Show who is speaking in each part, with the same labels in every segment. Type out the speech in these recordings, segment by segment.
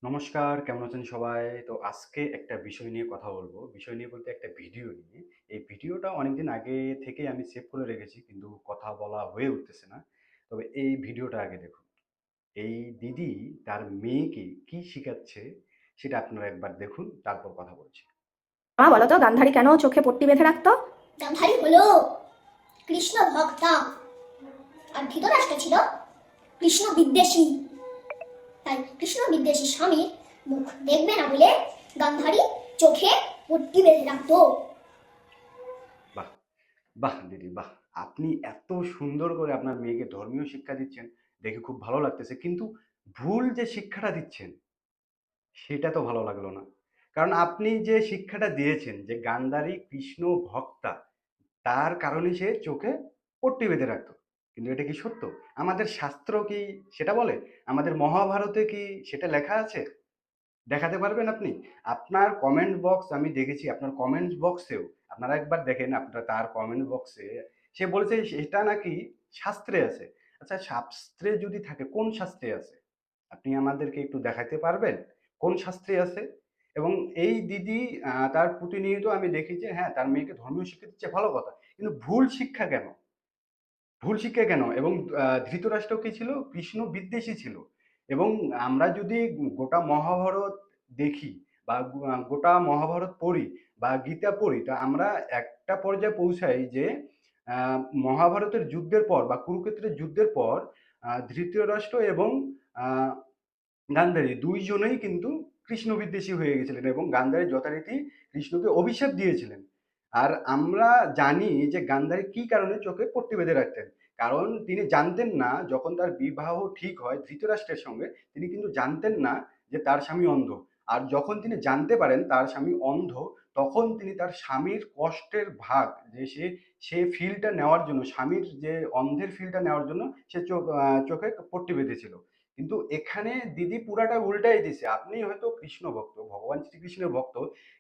Speaker 1: নমস্কার, কেমন আছেন সবাই? তো আজকে একটা বিষয় নিয়ে কথা বলবো। বিষয় নিয়ে বলতে একটা ভিডিও নিয়ে। এই ভিডিওটা অনেকদিন আগে থেকেই আমি সেভ করে রেখেছি কিন্তু কথা বলা হয়ে উঠতেছে না। তবে এই ভিডিওটা আগে দেখুন। এই দিদি তার মেয়েকে কি শিখাচ্ছে সেটা আপনারা একবার দেখুন, তারপর কথা বলছি।
Speaker 2: মা বলো তো গান্ধারী কেন চোখে পট্টি বেঁধে রাখতো?
Speaker 3: গান্ধারী হলো কৃষ্ণ ভক্তা আর ধৃতরাষ্ট্র ছিল কৃষ্ণ বিদ্বেষী। তাই কৃষ্ণ বিদ্বেষী স্বামীর মুখ দেখবে না বলে গান্ধারী চোখে পট্টি বেঁধে রাখতো।
Speaker 1: বাহ! বাহ দিদি বাহ! আপনি এত সুন্দর করে আপনার মেয়েকে ধর্মীয় শিক্ষা দিচ্ছেন, দেখে খুব ভালো লাগতেছে। কিন্তু ভুল যে শিক্ষাটা দিচ্ছেন সেটা তো ভালো লাগলো না। কারণ আপনি যে শিক্ষাটা দিয়েছেন যে গান্ধারী কৃষ্ণ ভক্তা, তার কারণে সে চোখে পট্টি বেঁধে রাখতো। কিন্তু এটা কি সত্য? আমাদের শাস্ত্র কি সেটা বলে? আমাদের মহাভারতে কি সেটা লেখা আছে? দেখাতে পারবেন আপনি? আপনার কমেন্ট বক্স আমি দেখেছি, আপনার কমেন্ট বক্সেও আপনারা একবার দেখেন, আপনারা তার কমেন্ট বক্সে সে বলেছে সেটা নাকি শাস্ত্রে আছে। আচ্ছা, শাস্ত্রে যদি থাকে কোন শাস্ত্রে আছে? আপনি আমাদেরকে একটু দেখাতে পারবেন? কোন শাস্ত্রে আছে? এবং এই দিদি তার প্রতিনিয়ত আমি দেখি যে হ্যাঁ, তার মেয়েকে ধর্মীয় শিক্ষা দিচ্ছে, ভালো কথা। কিন্তু ভুল শিক্ষা কেন? ভুল শিক্ষা কেন? এবং ধৃতরাষ্ট্র কি ছিল? কৃষ্ণ বিদ্বেষী ছিল। এবং আমরা যদি গোটা মহাভারত দেখি বা গোটা মহাভারত পড়ি বা গীতা পড়ি, তা আমরা একটা পর্যায়ে পৌঁছাই যে আ মহাভারতের যুদ্ধের পর বা কুরুক্ষেত্রের যুদ্ধের পর ধৃতরাষ্ট্র এবং আ গান্ধারী ২ জনেই কিন্তু কৃষ্ণ বিদ্বেষী হয়ে গেছিলেন এবং গান্ধারী যথারীতি কৃষ্ণকে অভিশাপ দিয়েছিলেন। আর আমরা জানি যে গান্ধারী কি কারণে চোখে পট্টি বেঁধে রাখতেন। কারণ তিনি জানতেন না, যখন তার বিবাহ ঠিক হয় ধৃতরাষ্ট্রের সঙ্গে, তিনি কিন্তু জানতেন না যে তার স্বামী অন্ধ। আর যখন তিনি জানতে পারেন তার স্বামী অন্ধ, তখন তিনি তার স্বামীর কষ্টের ভাগ যে সে ফিলটা নেওয়ার জন্য, স্বামীর যে অন্ধের ফিলটা নেওয়ার জন্য সে চোখে পট্টি বেঁধেছিল। কিন্তু এখানে দিদি পুরাটা উল্টাই দিছে। আপনি হয়তো কৃষ্ণ ভক্ত, ভগবান শ্রীকৃষ্ণের ভক্ত,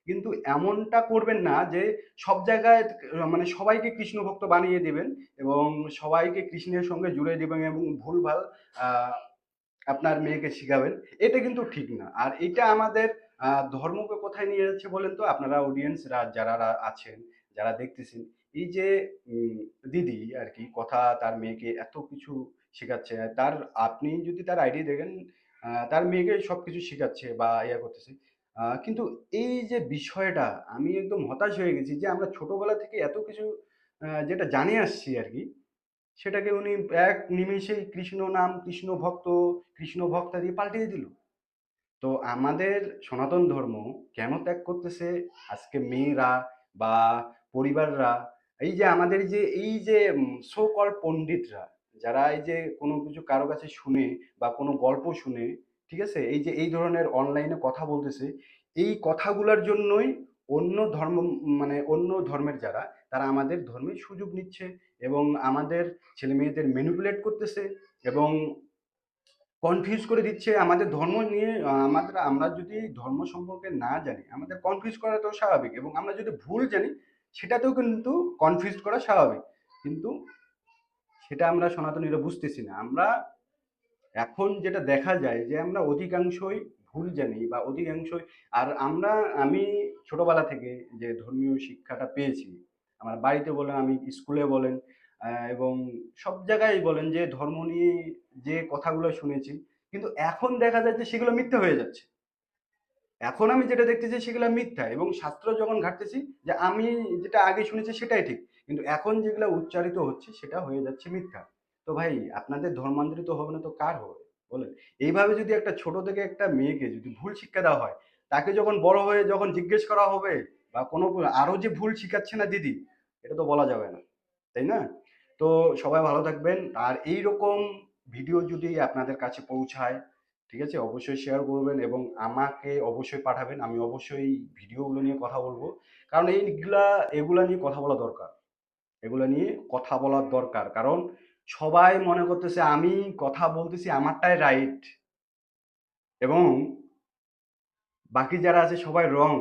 Speaker 1: কিন্তু এমনটা করবেন না যে সব জায়গায় মানে সবাইকে কৃষ্ণ ভক্ত বানিয়ে দিবেন এবং সবাইকে কৃষ্ণের সঙ্গে জুড়ে দিবেন এবং ভুলভাল আপনার মেয়েকে শিখাবেন। এটা কিন্তু ঠিক না। আর এটা আমাদের ধর্মকে কোথায় নিয়ে যাচ্ছে বলেন তো? আপনারা অডিয়েন্সরা যারা আছেন, যারা দেখতেছেন, এই যে দিদি আরকি কথা তার মেয়েকে এত কিছু শেখাচ্ছে। আপনি যদি তার আইডি দেখেন, তার মেয়েকে সবকিছু শিখাচ্ছে বা ইয়া করতেছে। কিন্তু এই যে বিষয়টা আমি একদম হতাশ হয়ে গেছি যে আমরা ছোটবেলা থেকে এত কিছু যেটা জানে আসছি আরকি, সেটাকে উনি এক নিমেষেই কৃষ্ণ নাম, কৃষ্ণ ভক্ত, কৃষ্ণ ভক্তা দিয়ে পাল্টিয়ে দিল। তো আমাদের সনাতন ধর্ম কেন ত্যাগ করতেছে আজকে মেয়েরা বা পরিবাররা? এই যে আমাদের যে এই যে সো কল্ড পণ্ডিতরা, যারা এই যে কোনো কিছু কারো কাছে শুনে বা কোনো গল্প শুনে, ঠিক আছে? এই যে এই ধরনের অনলাইনে কথা বলতেছে, এই কথাগুলার জন্যই অন্য ধর্ম মানে অন্য ধর্মের যারা, তারা আমাদের ধর্মে সুযোগ নিচ্ছে এবং আমাদের ছেলেমেয়েদের ম্যানিপুলেট করতেছে এবং কনফিউজ করে দিচ্ছে আমাদের ধর্ম নিয়ে। আমরা যদি ধর্ম সম্পর্কে না জানি, আমাদের কনফিউজ করাটাও স্বাভাবিক এবং আমরা যদি ভুল জানি, সেটাতেও কিন্তু কনফিউজ করা স্বাভাবিক। কিন্তু সেটা আমরা সনাতনীরা বুঝতেছি না। আমরা এখন যেটা দেখা যায় যে আমরা অধিকাংশই ভুল জানি বা অধিকাংশই। আর আমি ছোটবেলা থেকে যে ধর্মীয় শিক্ষাটা পেয়েছি, আমার বাড়িতে বলেন, আমি স্কুলে বলেন, এবং সব জায়গায় বলেন, যে ধর্ম নিয়ে যে কথাগুলো শুনেছি, কিন্তু এখন দেখা যাচ্ছে সেগুলো মিথ্যা হয়ে যাচ্ছে। এখন আমি যেটা দেখতেছি সেগুলো মিথ্যা এবং শাস্ত্র যখন ঘাটতেছি, যে আমি যেটা আগে শুনেছি সেটাই ঠিক, কিন্তু এখন যেগুলো উচ্চারিত হচ্ছে সেটা হয়ে যাচ্ছে মিথ্যা। তো ভাই, আপনাদের ধর্মান্তরিত হবে না তো কার হবে বলেন? এইভাবে যদি একটা ছোট থেকে একটা মেয়েকে যদি ভুল শিক্ষা দেওয়া হয়, তাকে যখন বড় হয়ে যখন জিজ্ঞেস করা হবে বা কোনো আরো যে ভুল শিখাচ্ছে না দিদি, এটা তো বলা যাবে না, তাই না? তো সবাই ভালো থাকবেন। আর এইরকম ভিডিও যদি আপনাদের কাছে পৌঁছায়, ঠিক আছে, অবশ্যই শেয়ার করবেন এবং আমাকে অবশ্যই পাঠাবেন। আমি অবশ্যই ভিডিওগুলো নিয়ে কথা বলবো। কারণ এগুলা নিয়ে কথা বলা দরকার। এগুলা নিয়ে কথা বলার দরকার। কারণ সবাই মনে করতেছে আমি কথা বলতেছি আমারটাই রাইট এবং বাকি যারা আছে সবাই রং।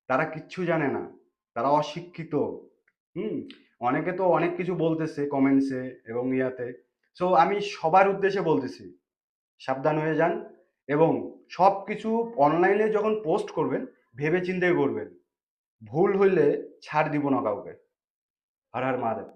Speaker 1: তারা কিচ্ছু জানে না। তারা অশিক্ষিত। হুম? অনেকে তো অনেক কিছু বলতেছে কমেন্টসে এবং ইয়াতে। সো আমি সবার উদ্দেশ্যে বলতেছি, সাবধান হয়ে যান এবং সব কিছু অনলাইনে যখন পোস্ট করবেন ভেবে চিন্তে করবেন। ভুল হইলে ছাড় দিব না কাউকে। হর হর মহাদেব।